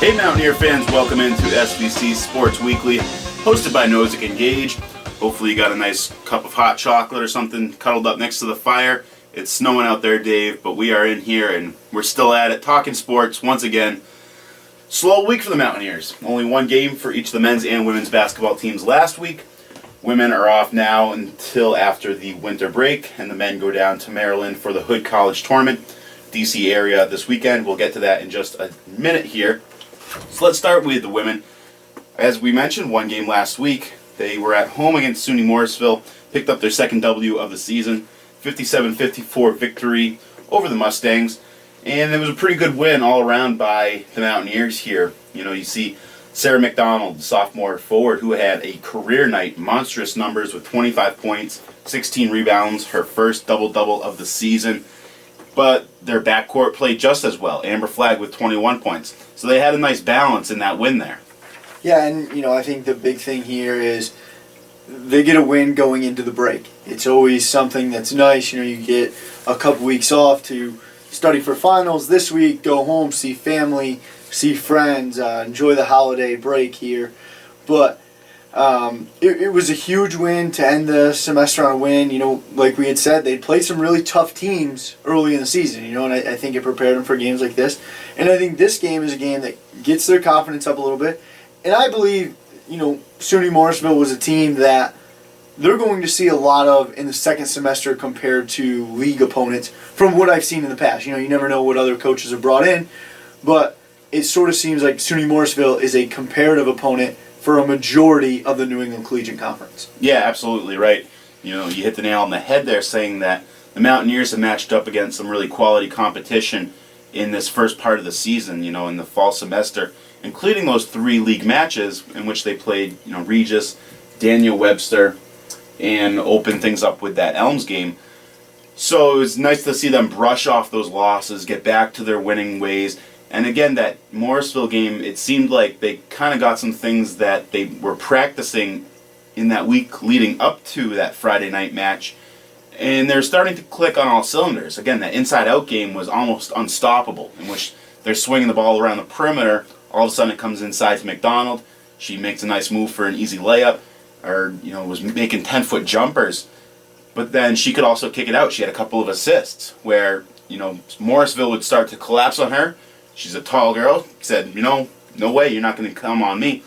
Hey Mountaineer fans, welcome into SVC Sports Weekly, hosted by Nosek Gage. Hopefully you got a nice cup of hot chocolate or something cuddled up next to the fire. It's snowing out there, Dave, but we are in here and we're still at it, talking sports once again. Slow week for the Mountaineers. Only one game for each of the men's and women's basketball teams last week. Women are off now until after the winter break, and the men go down to Maryland for the Hood College Tournament, DC area this weekend. We'll get to that in just a minute here. So let's start with the women. As we mentioned, one game last week. They were at home against SUNY Morrisville, picked up their second W of the season, 57-54 victory over the Mustangs. And it was a pretty good win all around by the Mountaineers here. You know, you see Sarah McDonald, the sophomore forward, who had a career night, monstrous numbers with 25 points, 16 rebounds, her first double-double of the season. But their backcourt played just as well. Amber Flagg with 21 points. So they had a nice balance in that win there. Yeah, and I think the big thing here is they get a win going into the break. It's always something that's nice. You get a couple weeks off to study for finals this week, go home, see family, see friends, enjoy the holiday break here. But it was a huge win to end the semester on a win. Like we had said, they played some really tough teams early in the season, and I think it prepared them for games like this. And I think this game is a game that gets their confidence up a little bit. And I believe, SUNY Morrisville was a team that they're going to see a lot of in the second semester compared to league opponents from what I've seen in the past. You never know what other coaches have brought in, but it sort of seems like SUNY Morrisville is a comparative opponent for a majority of the New England Collegiate Conference. Yeah, absolutely right. You hit the nail on the head there saying that the Mountaineers have matched up against some really quality competition in this first part of the season, in the fall semester, including those 3 league matches in which they played, Regis, Daniel Webster, and opened things up with that Elms game. So it was nice to see them brush off those losses, get back to their winning ways. And again, that Morrisville game, it seemed like they kind of got some things that they were practicing in that week leading up to that Friday night match. And they're starting to click on all cylinders. Again, that inside-out game was almost unstoppable, in which they're swinging the ball around the perimeter. All of a sudden it comes inside to McDonald. She makes a nice move for an easy layup, or, was making 10-foot jumpers. But then she could also kick it out. She had a couple of assists where, Morrisville would start to collapse on her. She's a tall girl, said, no way, you're not going to come on me.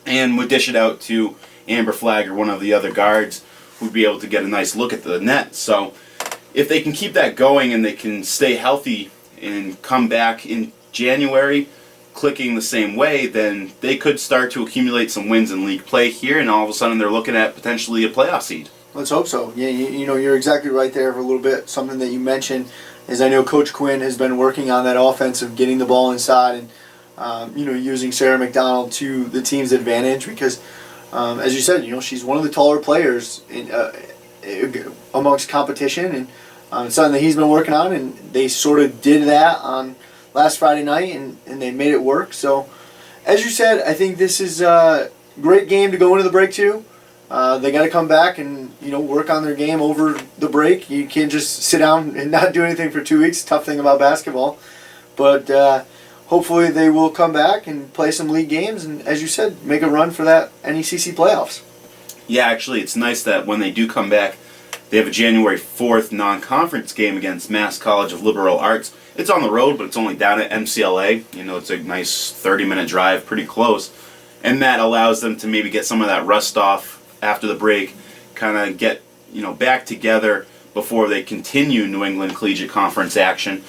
And would dish it out to Amber Flagg or one of the other guards who'd be able to get a nice look at the net. So if they can keep that going and they can stay healthy and come back in January clicking the same way, then they could start to accumulate some wins in league play here, and all of a sudden they're looking at potentially a playoff seed. Let's hope so. Yeah, you're exactly right there for a little bit. Something that you mentioned is I know Coach Quinn has been working on that offense of getting the ball inside and using Sarah McDonald to the team's advantage because, as you said, she's one of the taller players amongst competition, and it's something that he's been working on, and they sort of did that on last Friday night, and they made it work. So, as you said, I think this is a great game to go into the break to. They got to come back and work on their game over the break. You can't just sit down and not do anything for 2 weeks. Tough thing about basketball, but hopefully they will come back and play some league games and, as you said, make a run for that NECC playoffs. Yeah, actually, it's nice that when they do come back, they have a January 4th non-conference game against Mass College of Liberal Arts. It's on the road, but it's only down at MCLA. It's a nice 30-minute drive, pretty close, and that allows them to maybe get some of that rust off after the break, kind of get back together before they continue New England Collegiate Conference action.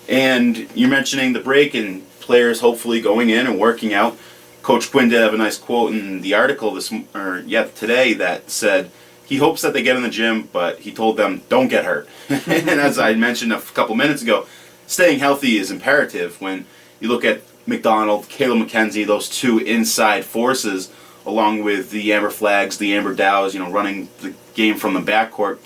And you're mentioning the break and players hopefully going in and working out. Coach Quinn did have a nice quote in the article today that said he hopes that they get in the gym, but he told them don't get hurt. And as I mentioned a couple minutes ago, staying healthy is imperative. When you look at McDonald, Kayla McKenzie, those 2 inside forces, along with the Amber Flaggs, the Amber Dows, running the game from the backcourt,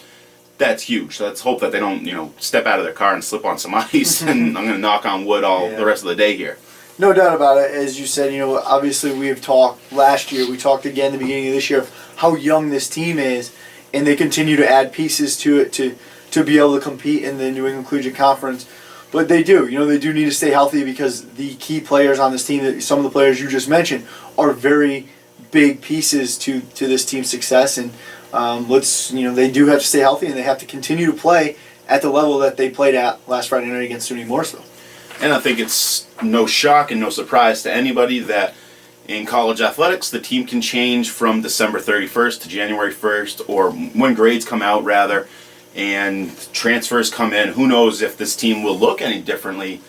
that's huge. So let's hope that they don't, step out of their car and slip on some ice. And I'm going to knock on wood the rest of the day here. No doubt about it. As you said, obviously we have talked last year. We talked again at the beginning of this year of how young this team is, and they continue to add pieces to it to be able to compete in the New England Collegiate Conference. But they do. They do need to stay healthy because the key players on this team, some of the players you just mentioned, are very big pieces to this team's success. And they do have to stay healthy, and they have to continue to play at the level that they played at last Friday night against SUNY Morrisville. And I think it's no shock and no surprise to anybody that in college athletics, the team can change from December 31st to January 1st, or when grades come out, rather, and transfers come in. Who knows if this team will look any differently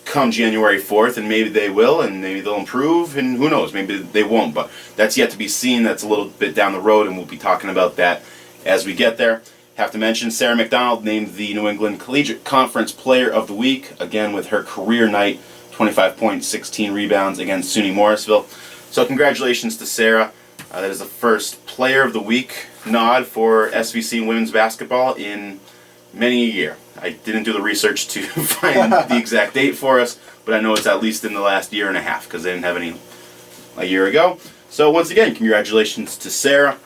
come January 4th, and maybe they will, and maybe they'll improve, and who knows, maybe they won't. But that's yet to be seen. That's a little bit down the road, and we'll be talking about that as we get there. Have to mention Sarah McDonald named the New England Collegiate Conference Player of the Week, again with her career night, 25 points, 16 rebounds against SUNY Morrisville. So congratulations to Sarah. That is the first Player of the Week nod for SVC women's basketball in many a year. I didn't do the research to find the exact date for us, but I know it's at least in the last year and a half because they didn't have any a year ago. So once again, congratulations to Sarah.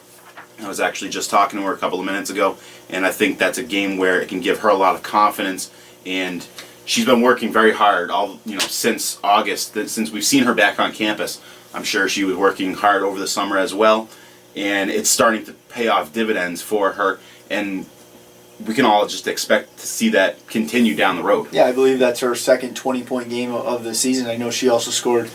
I was actually just talking to her a couple of minutes ago, and I think that's a game where it can give her a lot of confidence. And she's been working very hard since August, since we've seen her back on campus. I'm sure she was working hard over the summer as well, and it's starting to pay off dividends for her, and we can all just expect to see that continue down the road. Yeah, I believe that's her second 20-point game of the season. I know she also scored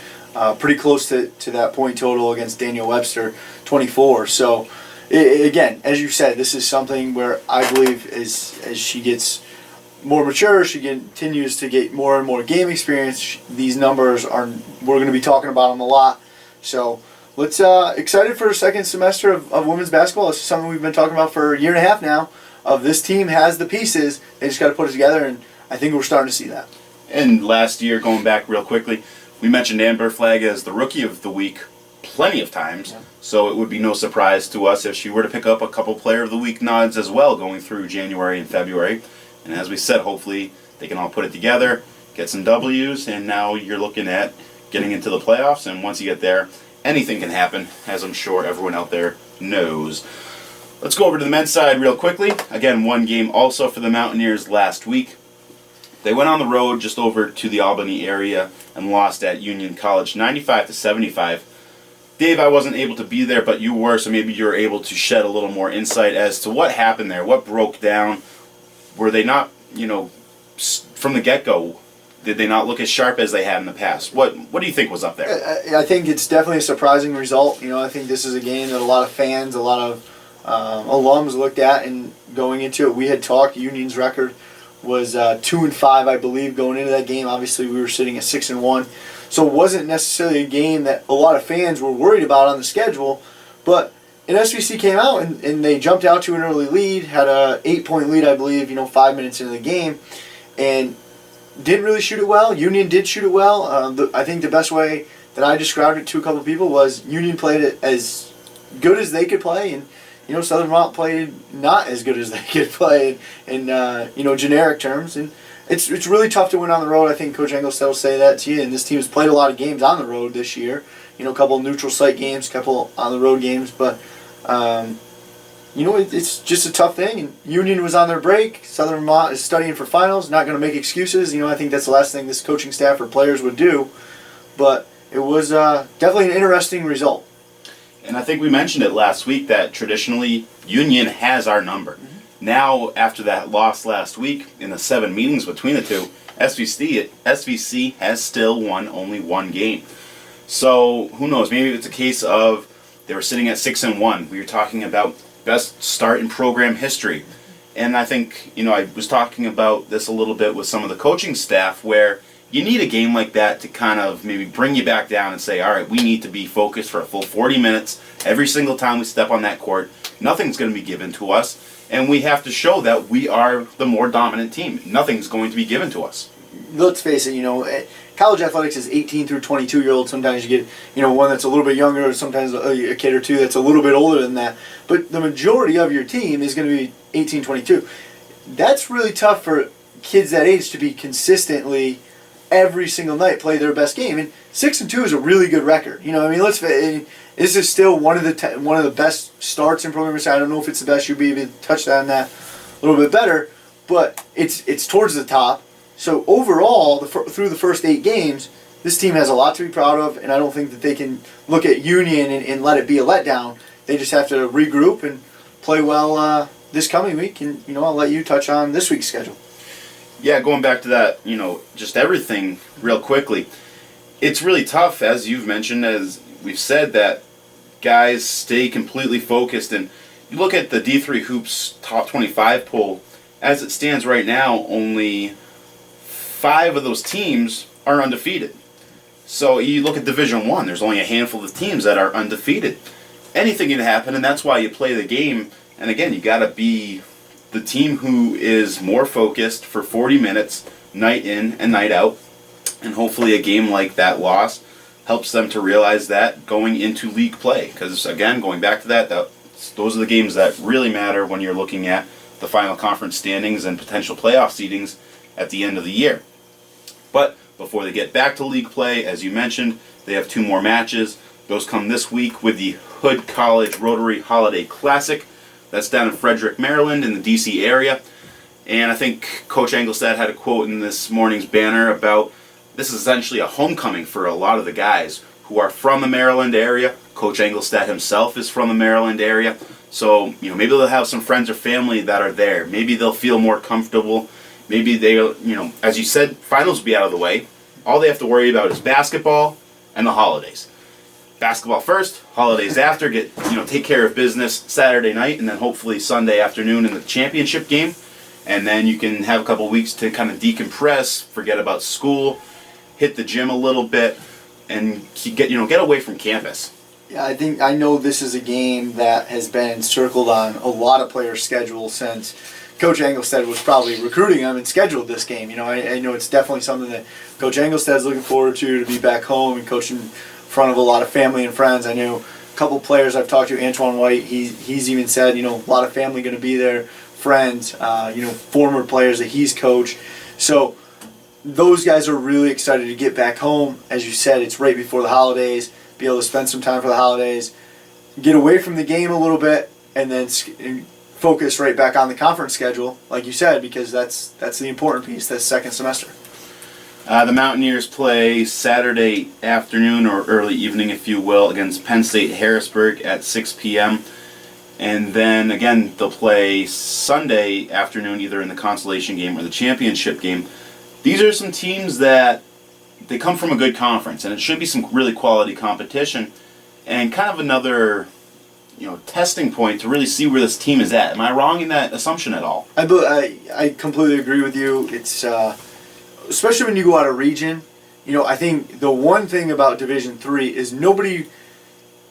pretty close to that point total against Daniel Webster, 24. So, again, as you said, this is something where I believe as she gets more mature, she continues to get more and more game experience. These numbers we're going to be talking about them a lot. So let's excited for the second semester of women's basketball. This is something we've been talking about for a year and a half now. Of this team has the pieces, they just got to put it together, and I think we're starting to see that. And last year, going back real quickly, we mentioned Amber Flagg as the Rookie of the Week plenty of times, yeah. So it would be no surprise to us if she were to pick up a couple Player of the Week nods as well going through January and February. And as we said, hopefully they can all put it together, get some W's, and now you're looking at getting into the playoffs. And once you get there, anything can happen, as I'm sure everyone out there knows. Let's go over to the men's side real quickly. Again, one game also for the Mountaineers last week. They went on the road just over to the Albany area and lost at Union College 95-75. Dave, I wasn't able to be there, but you were, so maybe you were able to shed a little more insight as to what happened there, what broke down. Were they not, from the get-go, did they not look as sharp as they had in the past? What do you think was up there? I think it's definitely a surprising result. I think this is a game that a lot of fans, a lot of alums looked at, and going into it, we had talked. Union's record was 2-5, I believe, going into that game. Obviously, we were sitting at 6-1, so it wasn't necessarily a game that a lot of fans were worried about on the schedule. But SVC came out and they jumped out to an early lead, had a 8-point lead, I believe, 5 minutes into the game, and didn't really shoot it well. Union did shoot it well. I think the best way that I described it to a couple of people was Union played it as good as they could play, and Southern Vermont played not as good as they could play in generic terms. And it's really tough to win on the road. I think Coach Engelstad will say that to you. And this team has played a lot of games on the road this year. A couple neutral site games, a couple on the road games. But, it's just a tough thing. And Union was on their break. Southern Vermont is studying for finals, not going to make excuses. I think that's the last thing this coaching staff or players would do. But it was definitely an interesting result. And I think we mentioned it last week that traditionally Union has our number. Mm-hmm. Now, after that loss last week in the 7 meetings between the two, SVC has still won only one game. So who knows? Maybe it's a case of they were sitting at 6-1. We were talking about best start in program history. And I think, I was talking about this a little bit with some of the coaching staff where you need a game like that to kind of maybe bring you back down and say, all right, we need to be focused for a full 40 minutes every single time we step on that court. Nothing's going to be given to us, and we have to show that we are the more dominant team. Nothing's going to be given to us. Let's face it, college athletics is 18 through 22-year-olds. Sometimes you get, one that's a little bit younger, or sometimes a kid or two that's a little bit older than that. But the majority of your team is going to be 18, 22. That's really tough for kids that age to be consistently every single night play their best game, and 6-2 is a really good record. This is still one of the best starts in program history. I don't know if it's the best. You'll be able to touch on that a little bit better, but it's towards the top. So overall, through the first 8 games, this team has a lot to be proud of, and I don't think that they can look at Union and let it be a letdown. They just have to regroup and play well this coming week, and I'll let you touch on this week's schedule. Yeah, going back to that, just everything real quickly. It's really tough, as you've mentioned, as we've said, that guys stay completely focused. And you look at the D3 Hoops Top 25 poll, as it stands right now, only 5 of those teams are undefeated. So you look at Division 1, there's only a handful of teams that are undefeated. Anything can happen, and that's why you play the game. And again, you got to be the team who is more focused for 40 minutes, night in and night out. And hopefully a game like that loss helps them to realize that going into league play. Because again, going back to that, those are the games that really matter when you're looking at the final conference standings and potential playoff seedings at the end of the year. But before they get back to league play, as you mentioned, they have 2 more matches. Those come this week with the Hood College Rotary Holiday Classic. That's down in Frederick, Maryland, in the D.C. area. And I think Coach Engelstad had a quote in this morning's banner about this is essentially a homecoming for a lot of the guys who are from the Maryland area. Coach Engelstad himself is from the Maryland area. So, maybe they'll have some friends or family that are there. Maybe they'll feel more comfortable. Maybe they'll, as you said, finals will be out of the way. All they have to worry about is basketball and the holidays. Basketball first, holidays after, take care of business Saturday night, and then hopefully Sunday afternoon in the championship game. And then you can have a couple weeks to kind of decompress, forget about school, hit the gym a little bit, and get away from campus. Yeah, I know this is a game that has been circled on a lot of players' schedules since Coach Engelstad was probably recruiting them and scheduled this game. I know it's definitely something that Coach Engelstad's looking forward to be back home and coaching in front of a lot of family and friends. I know a couple players I've talked to, Antoine White, he's even said, a lot of family going to be there, friends, former players that he's coached. So those guys are really excited to get back home. As you said, it's right before the holidays, be able to spend some time for the holidays, get away from the game a little bit, and then focus right back on the conference schedule, like you said, because that's the important piece, that second semester. The Mountaineers play Saturday afternoon or early evening, if you will, against Penn State Harrisburg at 6 p.m. And then, again, they'll play Sunday afternoon, either in the consolation game or the championship game. These are some teams that they come from a good conference, and it should be some really quality competition and kind of another testing point to really see where this team is at. Am I wrong in that assumption at all? I completely agree with you. It's especially when you go out of region. I think the one thing about Division III is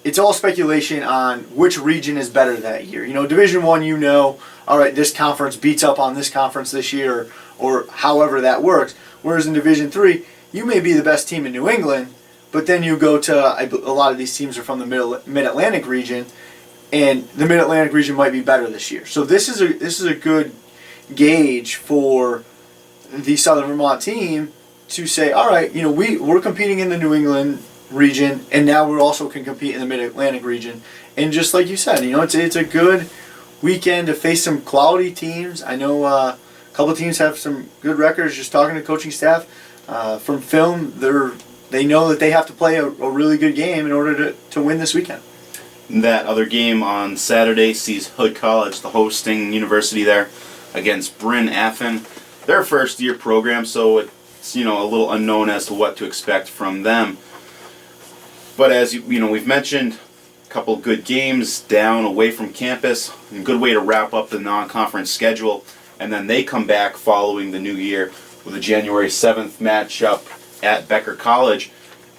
it's all speculation on which region is better that year. Division I, all right, this conference beats up on this conference this year, or however that works. Whereas in Division III, you may be the best team in New England, but then you go to, a lot of these teams are from the Mid-Atlantic region, and the Mid-Atlantic region might be better this year. So this is a good gauge for the Southern Vermont team to say, all right, we're competing in the New England region, and now we also can compete in the Mid-Atlantic region. And just like you said, it's a good weekend to face some quality teams. I know a couple of teams have some good records. Just talking to coaching staff from film, they know that they have to play a really good game in order to win this weekend. That other game on Saturday sees Hood College, the hosting university there, against Bryn Athyn. They're a first-year program, so it's a little unknown as to what to expect from them. But as we've mentioned, a couple good games down away from campus, a good way to wrap up the non-conference schedule, and then they come back following the new year with a January 7th matchup at Becker College.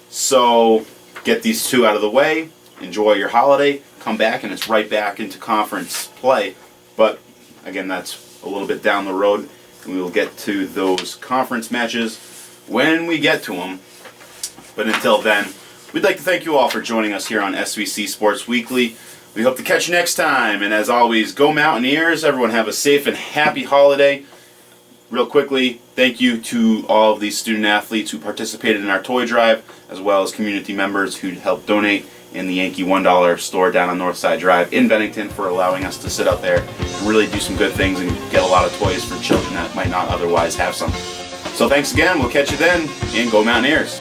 So get these 2 out of the way, enjoy your holiday, come back, and it's right back into conference play. But again, that's a little bit down the road, and we will get to those conference matches when we get to them. But until then, we'd like to thank you all for joining us here on SVC Sports Weekly. We hope to catch you next time. And as always, go Mountaineers. Everyone have a safe and happy holiday. Real quickly, thank you to all of these student athletes who participated in our toy drive, as well as community members who helped donate in the Yankee $1 store down on Northside Drive in Bennington for allowing us to sit out there and really do some good things and get a lot of toys for children that might not otherwise have some. So thanks again. We'll catch you then, and go Mountaineers.